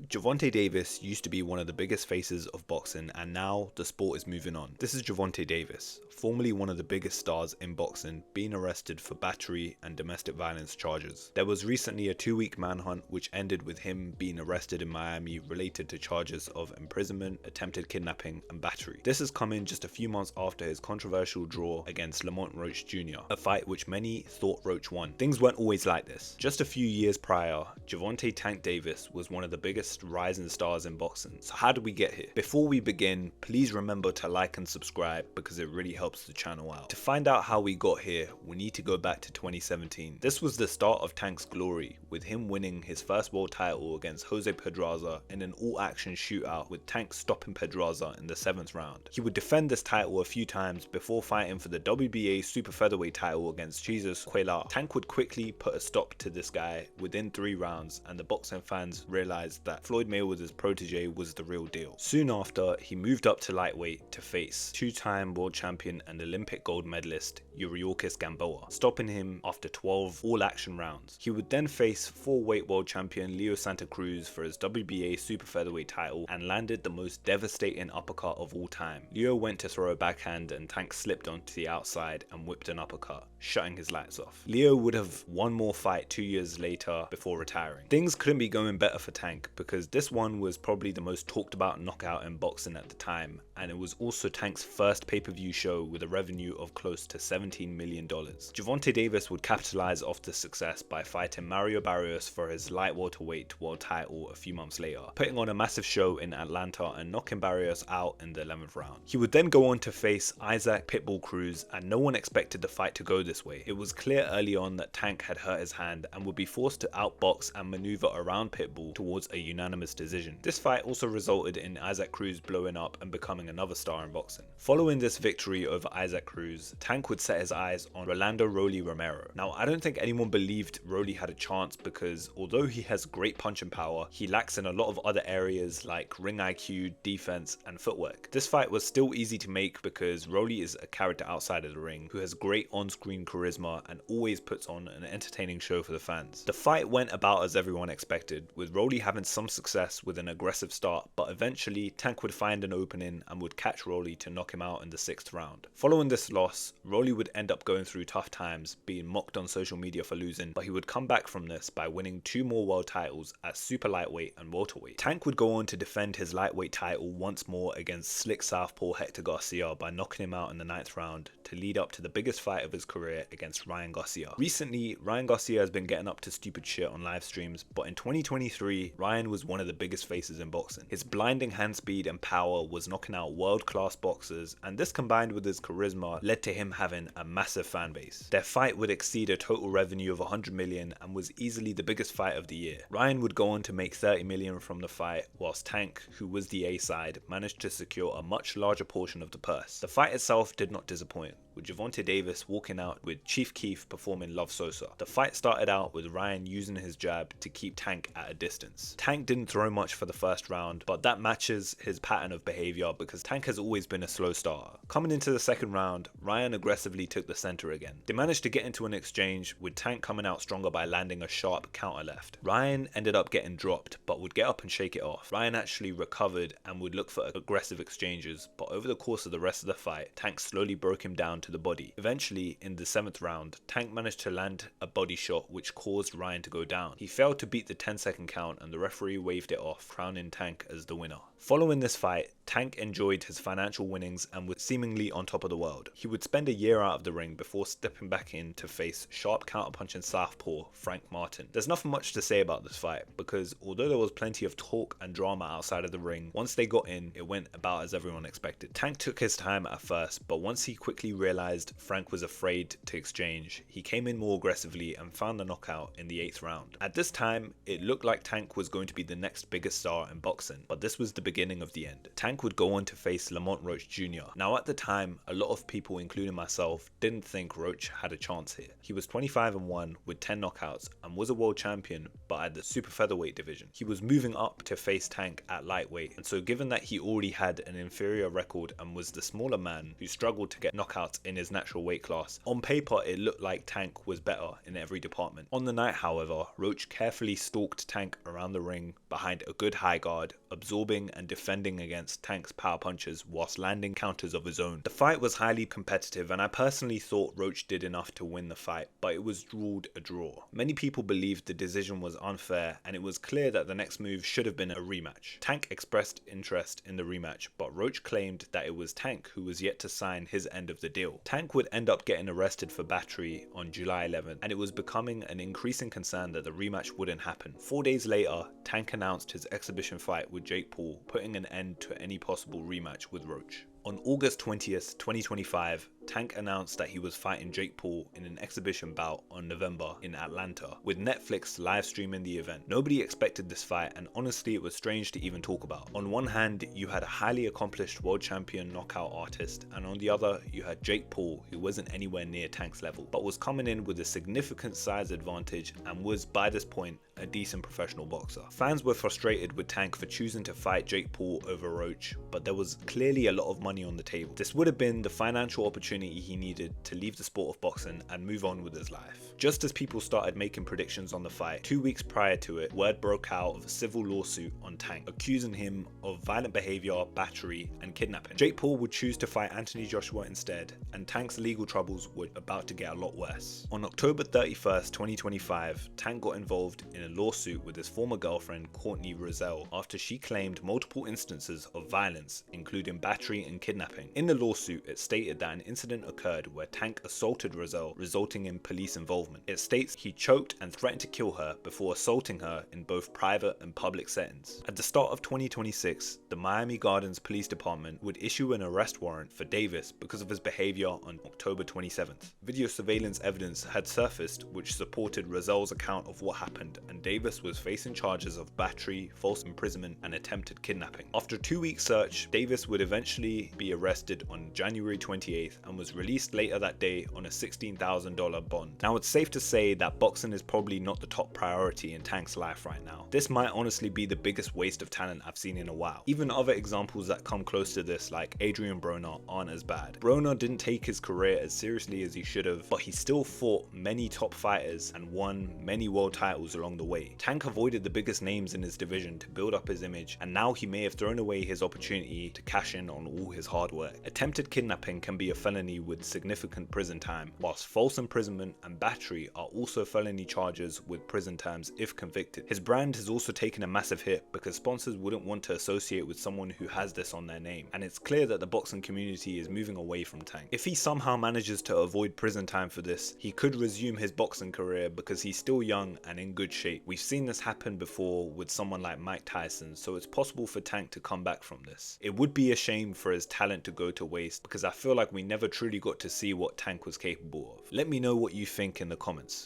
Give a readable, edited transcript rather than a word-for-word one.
Gervonta Davis used to be one of the biggest faces of boxing, and now the sport is moving on. This is Gervonta Davis, formerly one of the biggest stars in boxing, being arrested for battery and domestic violence charges. There was recently a 2-week manhunt which ended with him being arrested in Miami related to charges of imprisonment, attempted kidnapping and battery. This has come in just a few months after his controversial draw against Roach Jr., a fight which many thought Roach won. Things weren't always like this. Just a few years prior, Gervonta "Tank" Davis was one of the biggest rising stars in boxing. So how did we get here? Before we begin, please remember to like and subscribe because it really helps the channel out. To find out how we got here, we need to go back to 2017. This was the start of Tank's glory, with him winning his first world title against Jose Pedraza in an all-action shootout, with Tank stopping Pedraza in the 7th round. He would defend this title a few times before fighting for the WBA super featherweight title against Jesus Cuellar. Tank would quickly put a stop to this guy within 3 rounds, and the boxing fans realized that Floyd Mayweather's protege was the real deal. Soon after, he moved up to lightweight to face 2-time world champion and Olympic gold medalist Yuriorkis Gamboa, stopping him after 12 all-action rounds. He would then face 4-weight world champion Leo Santa Cruz for his WBA super featherweight title and landed the most devastating uppercut of all time. Leo went to throw a backhand and Tank slipped onto the outside and whipped an uppercut, shutting his lights off. Leo would have one more fight 2 years later before retiring. Things couldn't be going better for Tank because this one was probably the most talked about knockout in boxing at the time, and it was also Tank's first pay-per-view show with a revenue of close to $17 million. Gervonta Davis would capitalize off this success by fighting Mario Barrios for his light welterweight world title a few months later, putting on a massive show in Atlanta and knocking Barrios out in the 11th round. He would then go on to face Isaac Pitbull Cruz, and no one expected the fight to go this way. It was clear early on that Tank had hurt his hand and would be forced to outbox and maneuver around Pitbull towards a unanimous decision. This fight also resulted in Isaac Cruz blowing up and becoming another star in boxing. Following this victory over Isaac Cruz, Tank would set his eyes on Rolando "Rolly" Romero. Now, I don't think anyone believed Rolly had a chance because although he has great punching power, he lacks in a lot of other areas like ring IQ, defense and footwork. This fight was still easy to make because Rolly is a character outside of the ring who has great on-screen charisma and always puts on an entertaining show for the fans. The fight went about as everyone expected, with Rolly having some success with an aggressive start, but eventually Tank would find an opening and would catch Rolly to knock him out in the 6th round. Following this loss, Rolly would end up going through tough times, being mocked on social media for losing, but he would come back from this by winning 2 more world titles at super lightweight and welterweight. Tank would go on to defend his lightweight title once more against slick southpaw Hector Garcia by knocking him out in the 9th round to lead up to the biggest fight of his career against Ryan Garcia. Recently, Ryan Garcia has been getting up to stupid shit on live streams, but in 2023, Ryan was one of the biggest faces in boxing. His blinding hand speed and power was knocking out world-class boxers, and this combined with his charisma led to him having a massive fan base. Their fight would exceed a total revenue of $100 million and was easily the biggest fight of the year. Ryan would go on to make $30 million from the fight, whilst Tank, who was the A side, managed to secure a much larger portion of the purse. The fight itself did not disappoint, with Gervonta Davis walking out with Chief Keef performing Love Sosa. The fight started out with Ryan using his jab to keep Tank at a distance. Tank didn't throw much for the first round, but that matches his pattern of behavior because Tank has always been a slow starter. Coming into the 2nd round, Ryan aggressively took the center again. They managed to get into an exchange, with Tank coming out stronger by landing a sharp counter left. Ryan ended up getting dropped, but would get up and shake it off. Ryan actually recovered and would look for aggressive exchanges, but over the course of the rest of the fight, Tank slowly broke him down to the body. Eventually, in the 7th round, Tank managed to land a body shot which caused Ryan to go down. He failed to beat the 10-second count and the referee waved it off, crowning Tank as the winner. Following this fight, Tank enjoyed his financial winnings and was seemingly on top of the world. He would spend a year out of the ring before stepping back in to face sharp counterpunching southpaw Frank Martin. There's nothing much to say about this fight because although there was plenty of talk and drama outside of the ring, once they got in, it went about as everyone expected. Tank took his time at first, but once he quickly realized Frank was afraid to exchange, he came in more aggressively and found the knockout in the 8th round. At this time, it looked like Tank was going to be the next biggest star in boxing, but this was the beginning of the end. Tank Tank would go on to face Lamont Roach Jr. Now at the time, a lot of people, including myself, didn't think Roach had a chance here. He was 25-1 with 10 knockouts and was a world champion, but at the super featherweight division. He was moving up to face Tank at lightweight, and so given that he already had an inferior record and was the smaller man who struggled to get knockouts in his natural weight class, on paper it looked like Tank was better in every department. On the night, however, Roach carefully stalked Tank around the ring behind a good high guard, absorbing and defending against Tank's power punches whilst landing counters of his own. The fight was highly competitive, and I personally thought Roach did enough to win the fight, but it was ruled a draw. Many people believed the decision was unfair, and it was clear that the next move should have been a rematch. Tank expressed interest in the rematch, but Roach claimed that it was Tank who was yet to sign his end of the deal. Tank would end up getting arrested for battery on July 11th, and it was becoming an increasing concern that the rematch wouldn't happen. 4 days later, Tank announced his exhibition fight with Jake Paul, putting an end to any possible rematch with Roach. On August 20th, 2025, Tank announced that he was fighting Jake Paul in an exhibition bout on November in Atlanta, with Netflix live streaming the event. Nobody expected this fight, and honestly it was strange to even talk about. On one hand, you had a highly accomplished world champion knockout artist, and on the other, you had Jake Paul, who wasn't anywhere near Tank's level, but was coming in with a significant size advantage and was, by this point, a decent professional boxer. Fans were frustrated with Tank for choosing to fight Jake Paul over Roach, but there was clearly a lot of money on the table. This would have been the financial opportunity he needed to leave the sport of boxing and move on with his life. Just as people started making predictions on the fight, 2 weeks prior to it, word broke out of a civil lawsuit on Tank, accusing him of violent behavior, battery, and kidnapping. Jake Paul would choose to fight Anthony Joshua instead, and Tank's legal troubles were about to get a lot worse. On October 31st, 2025, Tank got involved in a lawsuit with his former girlfriend Courtney Roselle after she claimed multiple instances of violence, including battery and kidnapping. In the lawsuit, it stated that an incident occurred where Tank assaulted Roselle, resulting in police involvement. It states he choked and threatened to kill her before assaulting her in both private and public settings. At the start of 2026, the Miami Gardens Police Department would issue an arrest warrant for Davis because of his behavior on October 27th. Video surveillance evidence had surfaced which supported Roselle's account of what happened, and Davis was facing charges of battery, false imprisonment, and attempted kidnapping. After a 2-week search, Davis would eventually be arrested on January 28th and was released later that day on a $16,000 bond. Now it's safe to say that boxing is probably not the top priority in Tank's life right now. This might honestly be the biggest waste of talent I've seen in a while. Even other examples that come close to this, like Adrian Broner, aren't as bad. Broner didn't take his career as seriously as he should have, but he still fought many top fighters and won many world titles along the way. Tank avoided the biggest names in his division to build up his image, and now he may have thrown away his opportunity to cash in on all his hard work. Attempted kidnapping can be a felony with significant prison time, whilst false imprisonment and battery are also felony charges with prison terms if convicted. His brand has also taken a massive hit because sponsors wouldn't want to associate with someone who has this on their name, and it's clear that the boxing community is moving away from Tank. If he somehow manages to avoid prison time for this, he could resume his boxing career because he's still young and in good shape. We've seen this happen before with someone like Mike Tyson, so it's possible for Tank to come back from this. It would be a shame for his talent to go to waste because I feel like we never truly got to see what Tank was capable of. Let me know what you think in the comments.